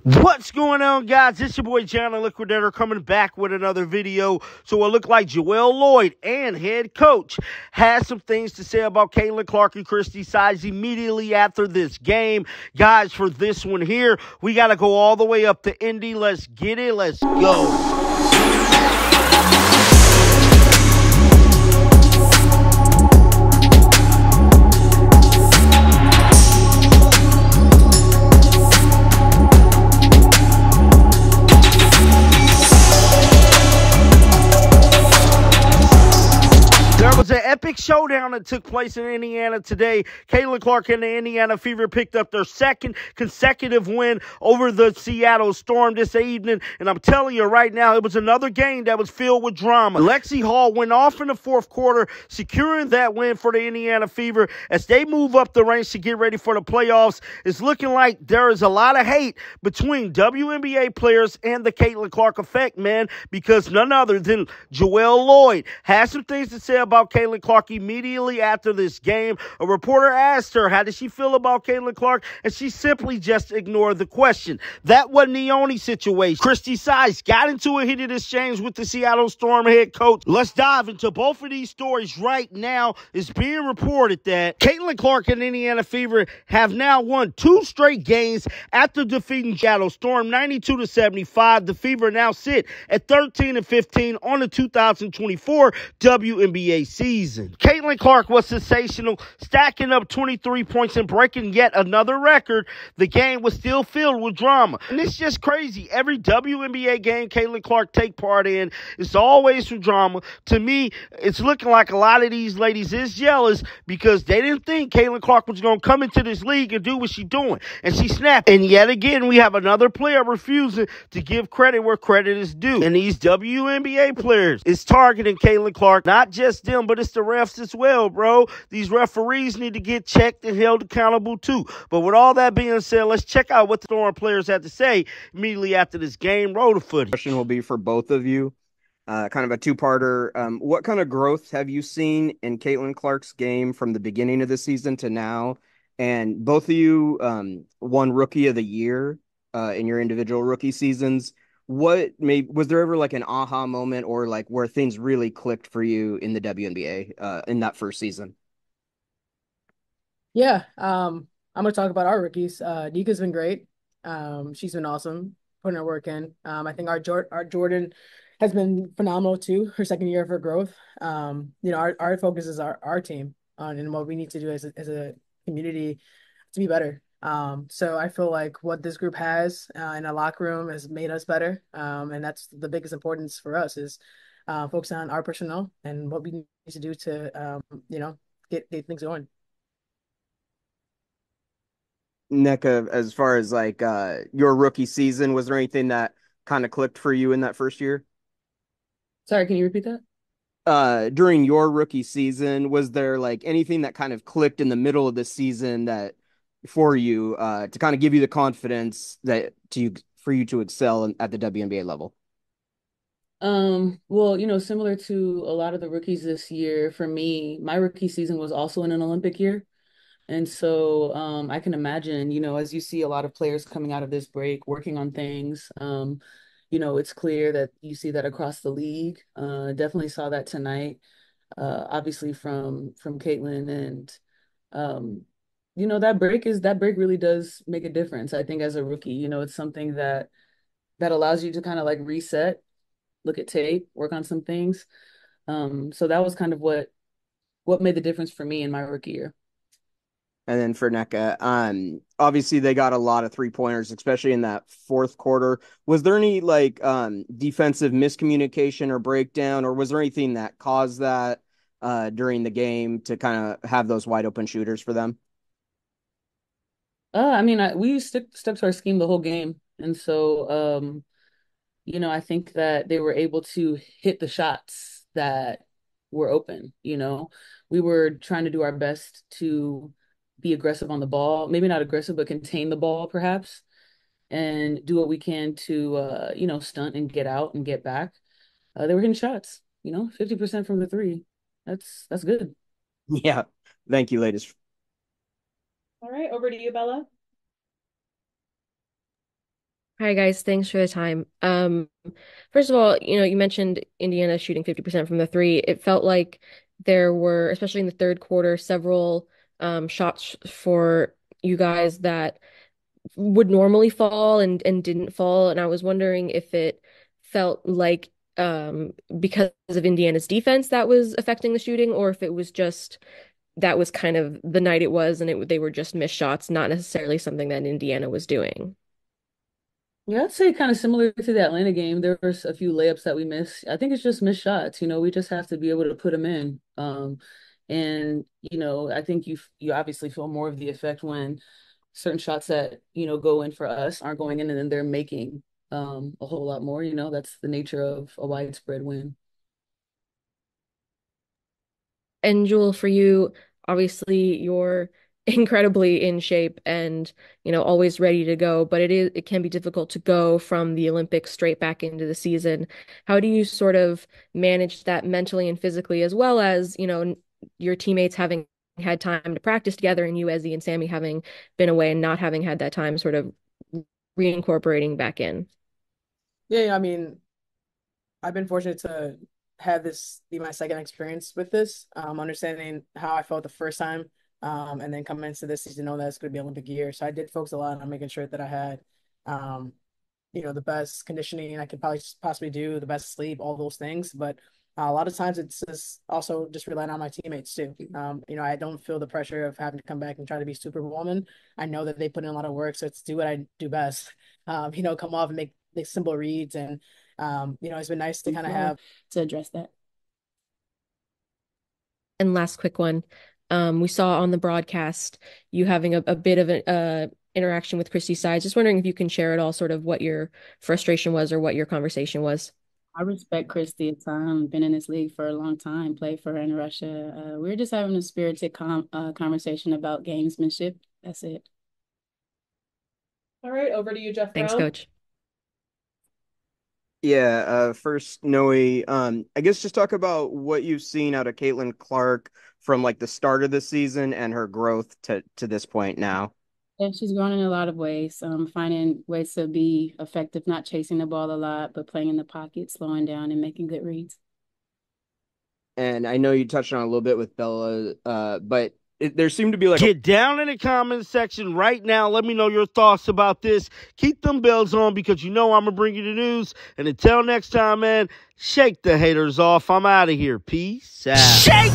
What's going on, guys? It's your boy John the Liquidator coming back with another video. So it looked like Jewell, Loyd, and head coach has some things to say about Caitlin Clark and Christy Sides immediately after this game. Guys, for this one here, we got to go all the way up to Indy. Let's get it. Let's go. Was an epic showdown that took place in Indiana today. Caitlin Clark and the Indiana Fever picked up their second consecutive win over the Seattle Storm this evening. And I'm telling you right now, it was another game that was filled with drama. Lexi Hall went off in the fourth quarter, securing that win for the Indiana Fever. As they move up the ranks to get ready for the playoffs, it's looking like there is a lot of hate between WNBA players and the Caitlin Clark effect, man, because none other than Jewell Loyd has some things to say about Caitlin Clark immediately after this game. A reporter asked her, how did she feel about Caitlin Clark? And she simply just ignored the question. That wasn't the only situation. Christy Sides got into a heated exchange with the Seattle Storm head coach. Let's dive into both of these stories right now. It's being reported that Caitlin Clark and Indiana Fever have now won 2 straight games after defeating Seattle Storm 92-75. The Fever now sit at 13-15 on the 2024 WNBA season. Caitlin Clark was sensational, stacking up 23 points and breaking yet another record. The game was still filled with drama. And it's just crazy. Every WNBA game Caitlin Clark take part in, it's always some drama. To me, it's looking like a lot of these ladies is jealous because they didn't think Caitlin Clark was going to come into this league and do what she's doing. And she snapped. And yet again, we have another player refusing to give credit where credit is due. And these WNBA players is targeting Caitlin Clark, not just them, but it's the refs as well, bro. These referees need to get checked and held accountable too. But with all that being said, let's check out what the Storm players had to say immediately after this game. Roll the footage. Question will be for both of you, kind of a two-parter. What kind of growth have you seen in Caitlin Clark's game from the beginning of the season to now? And both of you won Rookie of the Year in your individual rookie seasons. Was there ever like an aha moment or like where things really clicked for you in the WNBA in that first season? Yeah, I'm gonna talk about our rookies. Nika's been great. She's been awesome, putting her work in. I think our Jordan has been phenomenal too. Her second year of her growth. Our focus is our team on and what we need to do as a community to be better. So I feel like what this group has in a locker room has made us better. And that's the biggest importance for us is focus on our personnel and what we need to do to get things going. NECA, as far as like your rookie season, was there anything that kind of clicked for you in that first year? Sorry, can you repeat that? During your rookie season, was there like anything that kind of clicked in the middle of the season that for you to kind of give you the confidence for you to excel at the WNBA level? Well, similar to a lot of the rookies this year, for me, my rookie season was also in an Olympic year. And so I can imagine, as you see a lot of players coming out of this break, working on things, it's clear that you see that across the league. Definitely saw that tonight, obviously from Caitlin. And, that break really does make a difference. I think as a rookie, it's something that allows you to kind of like reset, look at tape, work on some things. So that was kind of what made the difference for me in my rookie year. And then for NECA, obviously they got a lot of 3-pointers, especially in that fourth quarter. Was there any like defensive miscommunication or breakdown, or was there anything that caused that during the game to kind of have those wide open shooters for them? We stuck to our scheme the whole game, and so I think that they were able to hit the shots that were open. We were trying to do our best to be aggressive on the ball, maybe not aggressive, but contain the ball perhaps, and do what we can to, stunt and get out and get back. They were hitting shots, 50% from the three. That's good. Yeah. Thank you, ladies. All right, over to you, Bella. Hi guys, thanks for the time. First of all, you mentioned Indiana shooting 50% from the three. It felt like there were, especially in the third quarter, several shots for you guys that would normally fall and didn't fall. And I was wondering if it felt like because of Indiana's defense that was affecting the shooting, or if it was just that was kind of the night it was, and they were just missed shots, not necessarily something that Indiana was doing. Yeah, I'd say kind of similar to the Atlanta game. There was a few layups that we missed. I think it's just missed shots. We just have to be able to put them in. And I think you obviously feel more of the effect when certain shots that go in for us aren't going in, and then they're making a whole lot more. That's the nature of a widespread win. And Jewel, for you, obviously you're incredibly in shape and, always ready to go, but it can be difficult to go from the Olympics straight back into the season. How do you sort of manage that mentally and physically, as well as, your teammates having had time to practice together and you, Ezzy and Sammy, having been away and not having had that time sort of reincorporating back in? Yeah, I mean, I've been fortunate to have this be my second experience with this, understanding how I felt the first time, and then coming into this season knowing that it's going to be Olympic year. So I did focus a lot on making sure that I had, um, the best conditioning I could probably possibly do, the best sleep, all those things. But a lot of times it's just also just relying on my teammates too. I don't feel the pressure of having to come back and try to be Superwoman. I know that they put in a lot of work, so it's do what I do best. Come off and make simple reads, and it's been nice to kind of have to address that. And last quick one. We saw on the broadcast you having a bit of an interaction with Christy Sides. Just wondering if you can share at all sort of what your frustration was or what your conversation was. I respect Christy a ton. Been in this league for a long time. Played for her in Russia. We were just having a spirited conversation about gamesmanship. That's it. All right, over to you, Jeff Thanks, Brown. Coach. Yeah, first, Noe, I guess just talk about what you've seen out of Caitlin Clark from like the start of the season and her growth to this point now. Yeah, she's grown in a lot of ways. Finding ways to be effective, not chasing the ball a lot, but playing in the pocket, slowing down, and making good reads. And I know you touched on it a little bit with Bella, but there seemed to be like Get down in the comments section right now. Let me know your thoughts about this. Keep them bells on because I'm going to bring you the news. And until next time, man, shake the haters off. I'm out of here. Peace out. Shake